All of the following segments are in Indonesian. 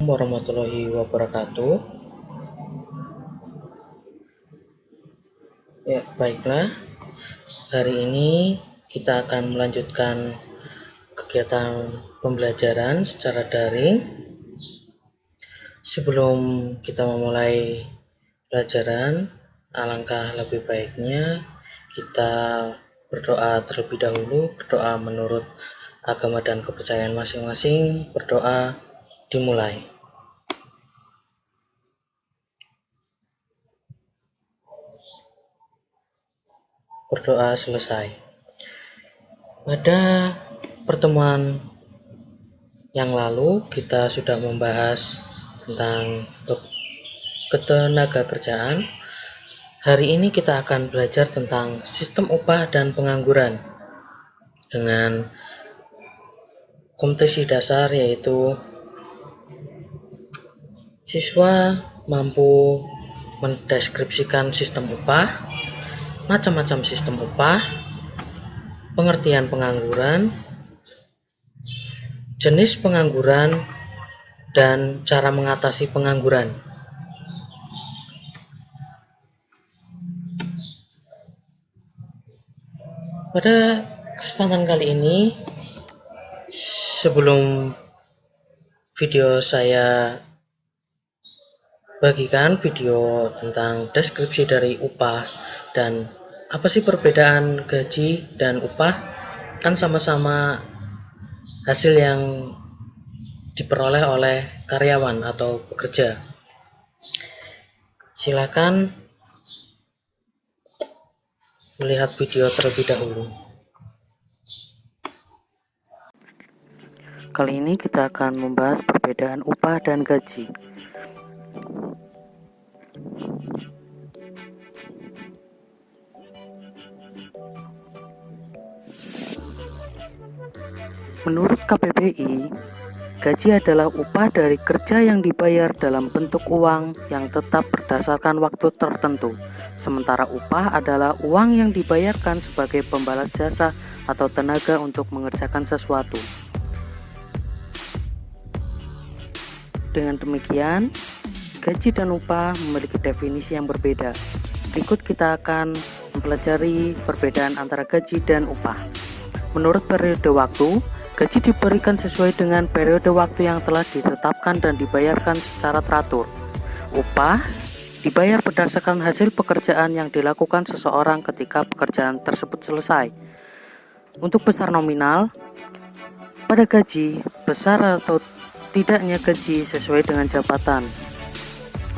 warahmatullahi wabarakatuh. Ya, baiklah. Hari ini kita akan melanjutkan kegiatan pembelajaran secara daring. Sebelum kita memulai pelajaran, alangkah lebih baiknya kita berdoa terlebih dahulu, berdoa menurut agama dan kepercayaan masing-masing. Berdoa dimulai. Berdoa selesai. Pada pertemuan yang lalu kita sudah membahas tentang ketenaga kerjaan. Hari ini kita akan belajar tentang sistem upah dan pengangguran dengan kompetensi dasar, yaitu siswa mampu mendeskripsikan sistem upah, macam-macam sistem upah, pengertian pengangguran, jenis pengangguran, dan cara mengatasi pengangguran. Pada kesempatan kali ini, sebelum video saya bagikan video tentang deskripsi dari upah dan apa sih perbedaan gaji dan upah, kan sama-sama hasil yang diperoleh oleh karyawan atau pekerja. Silakan melihat video terlebih dahulu. Kali ini kita akan membahas perbedaan upah dan gaji. Menurut KPPI, gaji adalah upah dari kerja yang dibayar dalam bentuk uang yang tetap berdasarkan waktu tertentu. Sementara upah adalah uang yang dibayarkan sebagai pembalas jasa atau tenaga untuk mengerjakan sesuatu. Dengan demikian, gaji dan upah memiliki definisi yang berbeda. Berikut kita akan mempelajari perbedaan antara gaji dan upah. Menurut periode waktu, gaji diberikan sesuai dengan periode waktu yang telah ditetapkan dan dibayarkan secara teratur. Upah dibayar berdasarkan hasil pekerjaan yang dilakukan seseorang ketika pekerjaan tersebut selesai. Untuk besar nominal, pada gaji, besar atau tidaknya gaji sesuai dengan jabatan.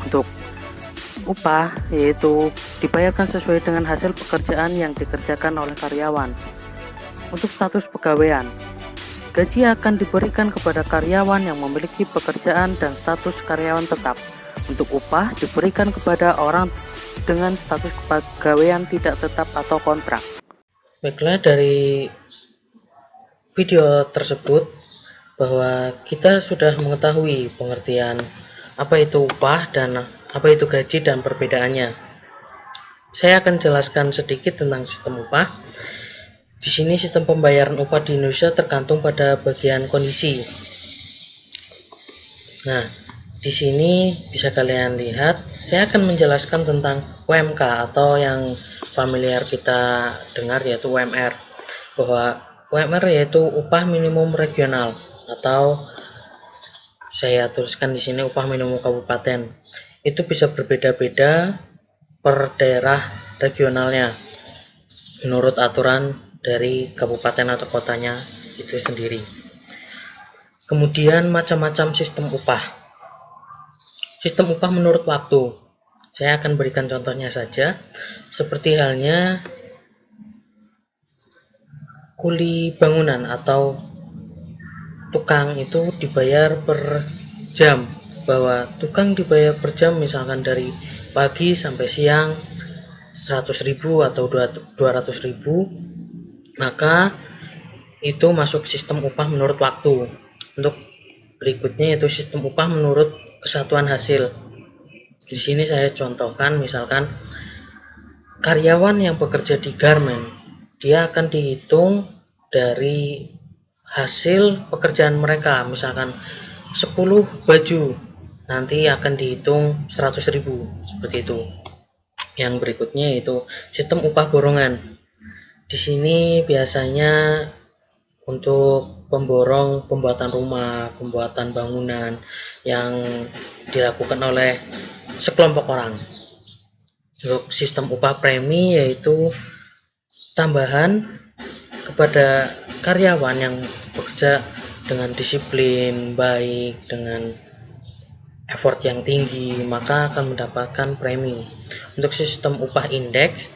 Untuk upah, yaitu dibayarkan sesuai dengan hasil pekerjaan yang dikerjakan oleh karyawan. Untuk status pegawaian, gaji akan diberikan kepada karyawan yang memiliki pekerjaan dan status karyawan tetap. Untuk upah diberikan kepada orang dengan status kepegawaian tidak tetap atau kontrak. Baiklah, dari video tersebut bahwa kita sudah mengetahui pengertian apa itu upah dan apa itu gaji dan perbedaannya. Saya akan jelaskan sedikit tentang sistem upah. Di sini sistem pembayaran upah di Indonesia tergantung pada bagian kondisi. Nah, di sini bisa kalian lihat, saya akan menjelaskan tentang UMK atau yang familiar kita dengar, yaitu UMR. Bahwa UMR yaitu upah minimum regional, atau saya tuliskan di sini upah minimum kabupaten. Itu bisa berbeda-beda per daerah regionalnya menurut aturan dari kabupaten atau kotanya itu sendiri. Kemudian macam-macam sistem upah. Sistem upah menurut waktu. Saya akan berikan contohnya saja. Seperti halnya kuli bangunan atau tukang itu dibayar per jam. Bahwa tukang dibayar per jam misalkan dari pagi sampai siang 100.000 atau 200.000, maka itu masuk sistem upah menurut waktu. Untuk berikutnya yaitu sistem upah menurut kesatuan hasil. Di sini saya contohkan, misalkan karyawan yang bekerja di garmen, dia akan dihitung dari hasil pekerjaan mereka. Misalkan 10 baju, nanti akan dihitung 100.000, seperti itu. Yang berikutnya yaitu sistem upah borongan. Di sini biasanya untuk pemborong pembuatan rumah, pembuatan bangunan yang dilakukan oleh sekelompok orang. Untuk sistem upah premi yaitu tambahan kepada karyawan yang bekerja dengan disiplin baik, dengan effort yang tinggi, maka akan mendapatkan premi. Untuk sistem upah indeks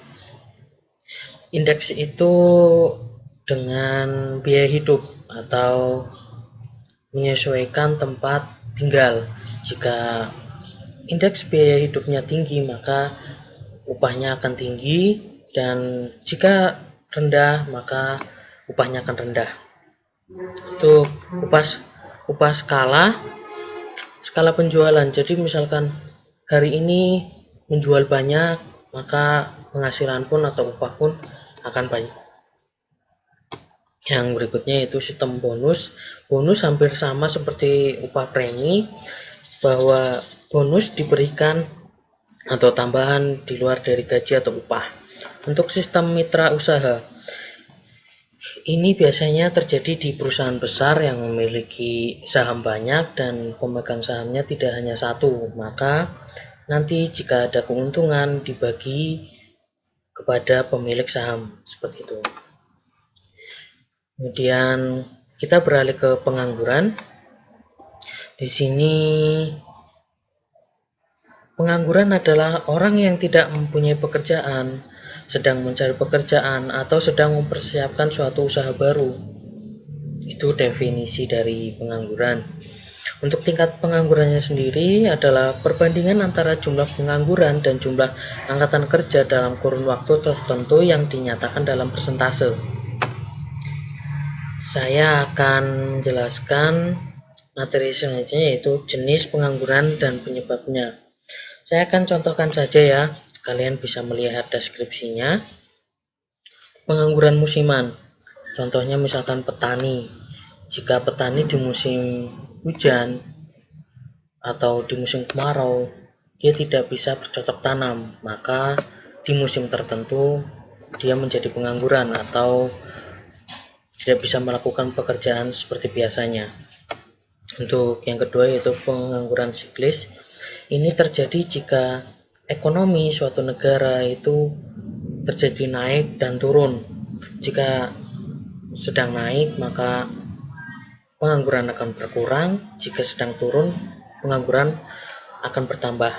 itu dengan biaya hidup atau menyesuaikan tempat tinggal. Jika indeks biaya hidupnya tinggi, maka upahnya akan tinggi, dan jika rendah, maka upahnya akan rendah. Untuk upah skala penjualan. Jadi misalkan hari ini menjual banyak, maka penghasilan pun atau upah pun akan banyak. Yang berikutnya yaitu sistem bonus. Bonus hampir sama seperti upah premi, bahwa bonus diberikan atau tambahan di luar dari gaji atau upah. Untuk sistem mitra usaha, ini biasanya terjadi di perusahaan besar yang memiliki saham banyak dan pemegang sahamnya tidak hanya satu, maka nanti jika ada keuntungan dibagi kepada pemilik saham, seperti itu. Kemudian kita beralih ke pengangguran. Di sini pengangguran adalah orang yang tidak mempunyai pekerjaan, sedang mencari pekerjaan, atau sedang mempersiapkan suatu usaha baru. Itu definisi dari pengangguran. Untuk tingkat penganggurannya sendiri adalah perbandingan antara jumlah pengangguran dan jumlah angkatan kerja dalam kurun waktu tertentu yang dinyatakan dalam persentase. Saya akan menjelaskan materi selanjutnya yaitu jenis pengangguran dan penyebabnya. Saya akan contohkan saja ya, kalian bisa melihat deskripsinya. Pengangguran musiman, contohnya misalkan petani. Jika petani di musim hujan atau di musim kemarau, dia tidak bisa bercocok tanam, maka di musim tertentu dia menjadi pengangguran atau tidak bisa melakukan pekerjaan seperti biasanya. Untuk yang kedua yaitu pengangguran siklis. Ini terjadi jika ekonomi suatu negara itu terjadi naik dan turun. Jika sedang naik, maka pengangguran akan berkurang. Jika sedang turun, pengangguran akan bertambah.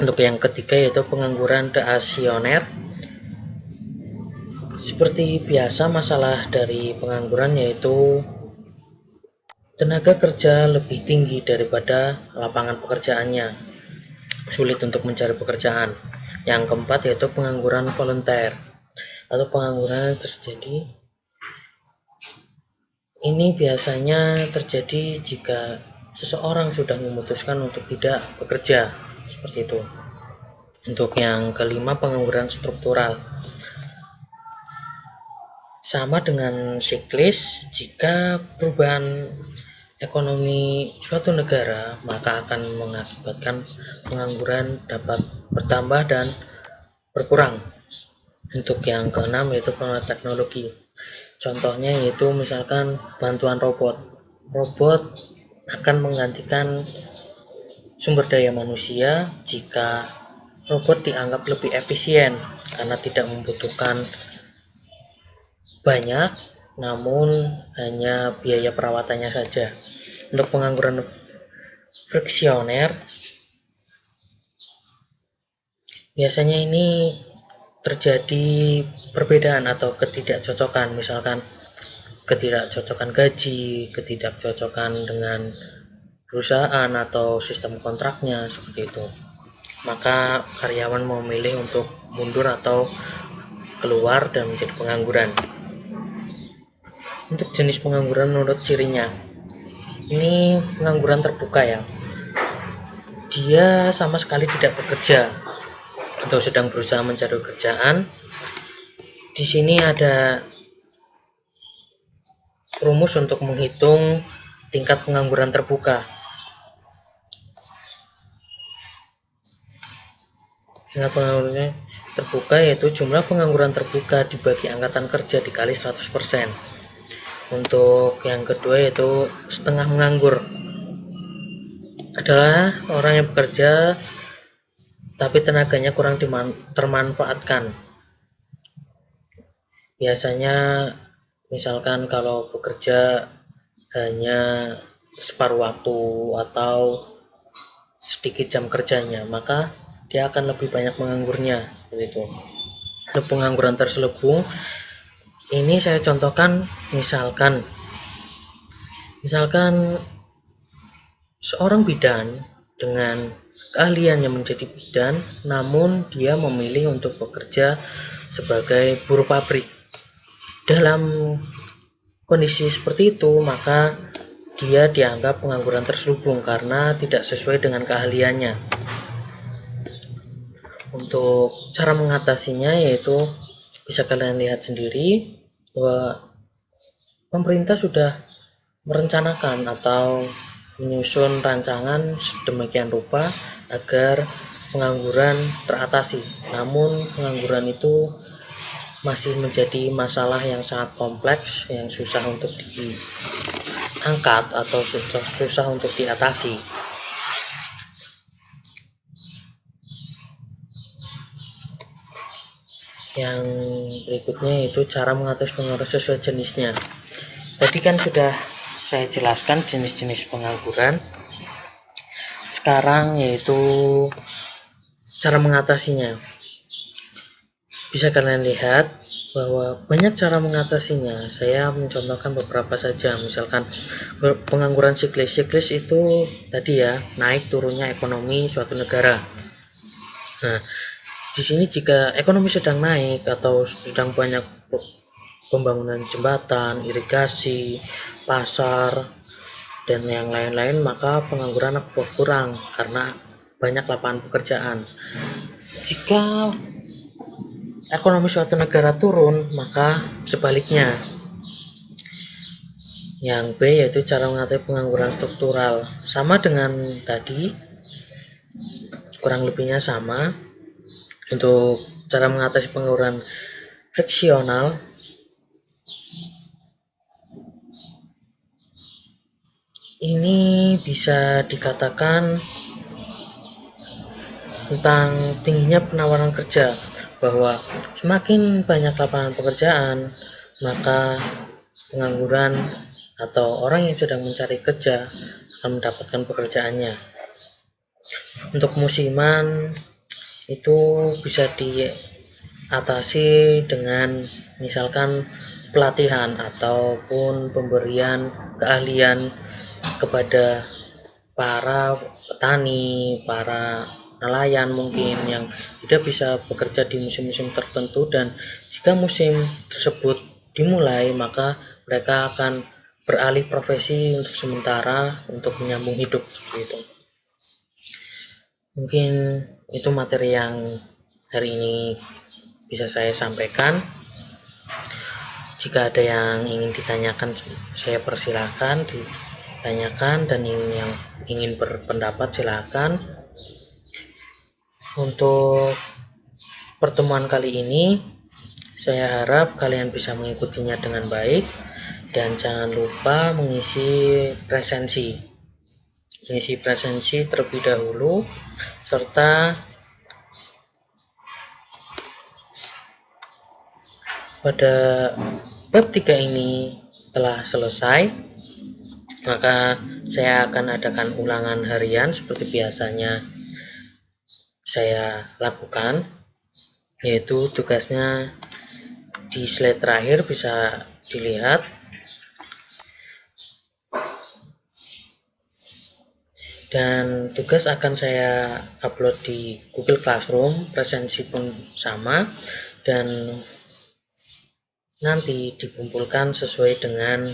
Untuk yang ketiga yaitu pengangguran deasioner. Seperti biasa, masalah dari pengangguran yaitu tenaga kerja lebih tinggi daripada lapangan pekerjaannya, sulit untuk mencari pekerjaan. Yang keempat yaitu pengangguran volunteer atau pengangguran yang terjadi. Ini biasanya terjadi jika seseorang sudah memutuskan untuk tidak bekerja, seperti itu. Untuk yang kelima pengangguran struktural. Sama dengan siklis, jika perubahan ekonomi suatu negara, maka akan mengakibatkan pengangguran dapat bertambah dan berkurang. Untuk yang keenam yaitu penggunaan teknologi. Contohnya yaitu misalkan bantuan robot. Robot akan menggantikan sumber daya manusia jika robot dianggap lebih efisien karena tidak membutuhkan banyak, namun hanya biaya perawatannya saja. Untuk pengangguran friksioner, biasanya ini terjadi perbedaan atau ketidakcocokan, misalkan ketidakcocokan gaji, ketidakcocokan dengan perusahaan atau sistem kontraknya, seperti itu. Maka karyawan memilih untuk mundur atau keluar dan menjadi pengangguran. Untuk jenis pengangguran menurut cirinya, ini pengangguran terbuka ya, dia sama sekali tidak bekerja atau sedang berusaha mencari kerjaan. Di sini ada rumus untuk menghitung tingkat pengangguran terbuka. Tingkat pengangguran terbuka yaitu jumlah pengangguran terbuka dibagi angkatan kerja dikali 100%. Untuk yang kedua yaitu setengah menganggur, adalah orang yang bekerja tapi tenaganya kurang termanfaatkan. Biasanya misalkan kalau bekerja hanya separuh waktu atau sedikit jam kerjanya, maka dia akan lebih banyak menganggurnya, begitu. Untuk pengangguran terselubung ini saya contohkan, misalkan seorang bidan dengan keahliannya menjadi bidan, namun dia memilih untuk bekerja sebagai buruh pabrik. Dalam kondisi seperti itu, maka dia dianggap pengangguran terselubung karena tidak sesuai dengan keahliannya. Untuk cara mengatasinya yaitu bisa kalian lihat sendiri bahwa pemerintah sudah merencanakan atau menyusun rancangan sedemikian rupa agar pengangguran teratasi. Namun pengangguran itu masih menjadi masalah yang sangat kompleks, yang susah untuk diangkat atau susah untuk diatasi. Yang berikutnya yaitu cara mengatasi pengangguran sesuai jenisnya. Tadi kan sudah saya jelaskan jenis-jenis pengangguran. Sekarang yaitu cara mengatasinya. Bisa kalian lihat bahwa banyak cara mengatasinya. Saya mencontohkan beberapa saja. Misalkan pengangguran siklis. Siklis itu tadi ya, naik turunnya ekonomi suatu negara. Nah, di sini jika ekonomi sedang naik atau sedang banyak pembangunan jembatan, irigasi, pasar, dan yang lain-lain, maka pengangguran berkurang karena banyak lapangan pekerjaan. Jika ekonomi suatu negara turun, maka sebaliknya. Yang B yaitu cara mengatasi pengangguran struktural. Sama dengan tadi, kurang lebihnya sama. Untuk cara mengatasi pengangguran friksional, ini bisa dikatakan tentang tingginya penawaran kerja, bahwa semakin banyak lapangan pekerjaan, maka pengangguran atau orang yang sedang mencari kerja akan mendapatkan pekerjaannya. Untuk musiman itu bisa diatasi dengan misalkan pelatihan ataupun pemberian keahlian kepada para petani, para nelayan mungkin yang tidak bisa bekerja di musim-musim tertentu, dan jika musim tersebut dimulai maka mereka akan beralih profesi untuk sementara untuk menyambung hidup seperti itu. Mungkin itu materi yang hari ini bisa saya sampaikan. Jika ada yang ingin ditanyakan, saya persilahkan ditanyakan, dan yang ingin berpendapat silakan. Untuk pertemuan kali ini, saya harap kalian bisa mengikutinya dengan baik, dan jangan lupa mengisi presensi terlebih dahulu, serta pada bab 3 ini telah selesai, maka saya akan adakan ulangan harian seperti biasanya saya lakukan, yaitu tugasnya di slide terakhir bisa dilihat. Dan tugas akan saya upload di Google Classroom, presensi pun sama, dan nanti dikumpulkan sesuai dengan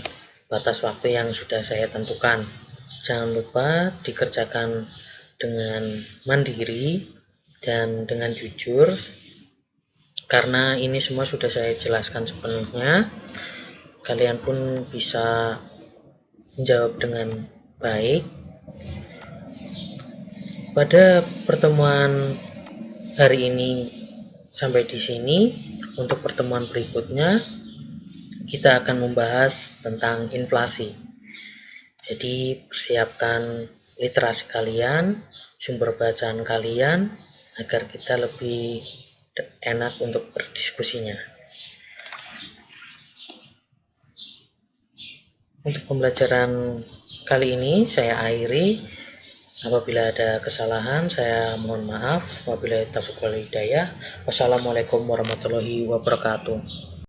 batas waktu yang sudah saya tentukan. Jangan lupa dikerjakan dengan mandiri dan dengan jujur, karena ini semua sudah saya jelaskan sepenuhnya. Kalian pun bisa menjawab dengan baik. Pada pertemuan hari ini sampai di sini. Untuk pertemuan berikutnya kita akan membahas tentang inflasi. Jadi persiapkan literasi kalian, sumber bacaan kalian agar kita lebih enak untuk berdiskusinya. Untuk pembelajaran kali ini saya akhiri. Apabila ada kesalahan saya mohon maaf. Wabillahi taufiq wal hidayah. Wassalamualaikum warahmatullahi wabarakatuh.